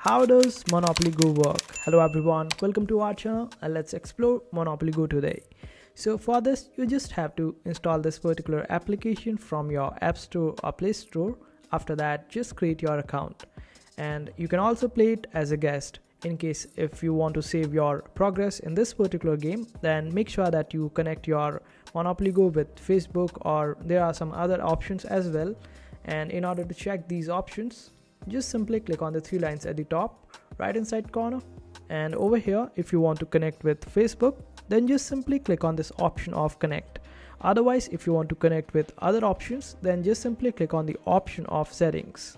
How does Monopoly Go work? Hello everyone, welcome to our channel and let's explore Monopoly Go today. So for this, you just have to install this particular application from your App Store or Play Store. After that, just create your account. And you can also play it as a guest. In case if you want to save your progress in this particular game, then make sure that you connect your Monopoly Go with Facebook, or there are some other options as well. And in order to check these options, just simply click on the three lines at the top right hand side corner, and over here if you want to connect with Facebook, then just simply click on this option of connect. Otherwise, if you want to connect with other options, then just simply click on the option of settings.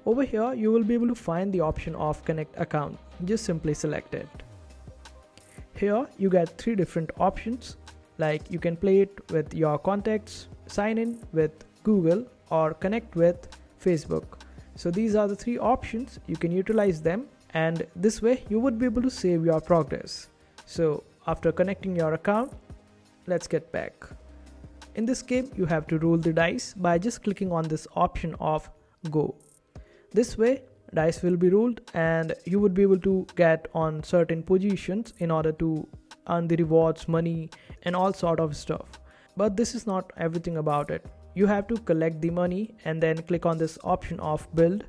Over here you will be able to find the option of connect account. Just simply select it. Here you get three different options, like you can play it with your contacts, sign in with Google, or connect with Facebook. So these are the three options. You can utilize them, and this way you would be able to save your progress. So after connecting your account, let's get back. In this game you have to roll the dice by just clicking on this option of go. This way dice will be rolled and you would be able to get on certain positions in order to earn the rewards, money and all sort of stuff. But this is not everything about it. You have to collect the money and then click on this option of build.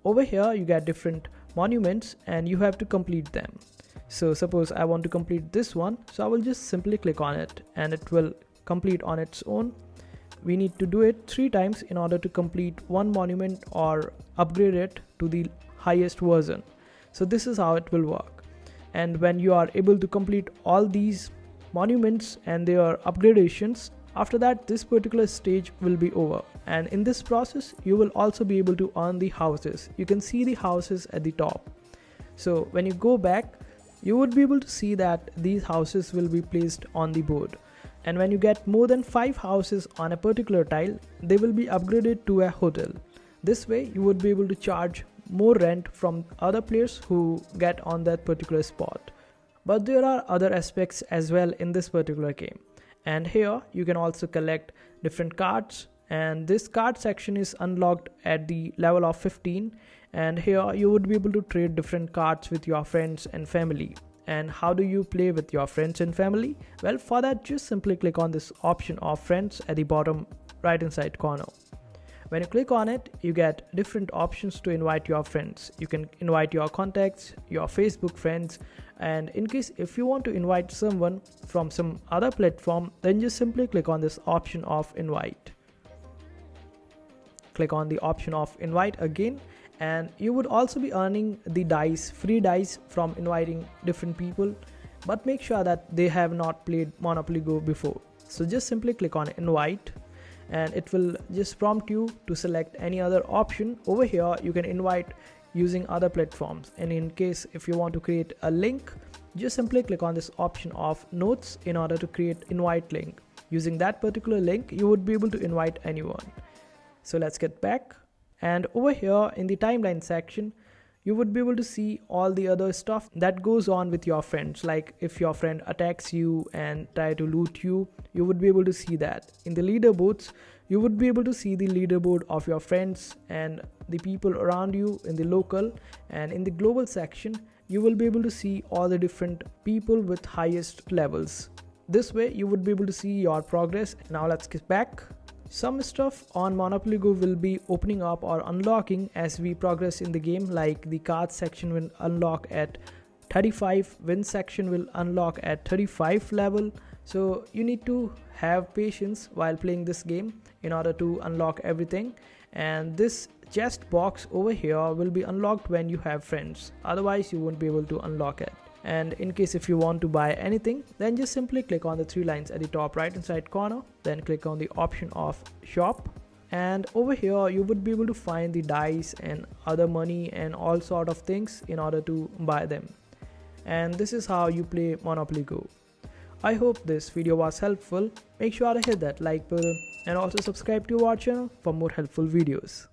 Over here you get different monuments and you have to complete them. So suppose I want to complete this one, so I will just simply click on it and it will complete on its own. We need to do it 3 times in order to complete one monument or upgrade it to the highest version. So this is how it will work. And when you are able to complete all these monuments and their upgradations, after that this particular stage will be over, and in this process you will also be able to earn the houses. You can see the houses at the top. So when you go back, you would be able to see that these houses will be placed on the board, and when you get more than 5 houses on a particular tile, they will be upgraded to a hotel. This way you would be able to charge more rent from other players who get on that particular spot. But there are other aspects as well in this particular game. And here you can also collect different cards, and this card section is unlocked at the level of 15, and here you would be able to trade different cards with your friends and family. And how do you play with your friends and family? Well, for that just simply click on this option of friends at the bottom right hand side corner. When you click on it, you get different options to invite your friends. You can invite your contacts, your Facebook friends, and in case if you want to invite someone from some other platform, then just simply click on this option of invite. Click on the option of invite again, and you would also be earning the dice, free dice from inviting different people, but make sure that they have not played Monopoly Go before. So just simply click on invite, and it will just prompt you to select any other option. Over here you can invite using other platforms, and in case if you want to create a link, just simply click on this option of notes in order to create invite link. Using that particular link you would be able to invite anyone. So let's get back, and over here in the timeline section you would be able to see all the other stuff that goes on with your friends. Like if your friend attacks you and try to loot you, you would be able to see that. In the leaderboards, you would be able to see the leaderboard of your friends and the people around you in the local, and in the global section you will be able to see all the different people with highest levels. This way you would be able to see your progress. Now let's get back. Some stuff on Monopoly Go will be opening up or unlocking as we progress in the game, like the cards section will unlock at 35, win section will unlock at 35 level. So you need to have patience while playing this game in order to unlock everything, and this chest box over here will be unlocked when you have friends, otherwise you won't be able to unlock it. And in case if you want to buy anything, then just simply click on the 3 lines at the top right hand side corner, then click on the option of shop, and over here you would be able to find the dice and other money and all sort of things in order to buy them. And this is how you play Monopoly Go. I hope this video was helpful. Make sure to hit that like button and also subscribe to our channel for more helpful videos.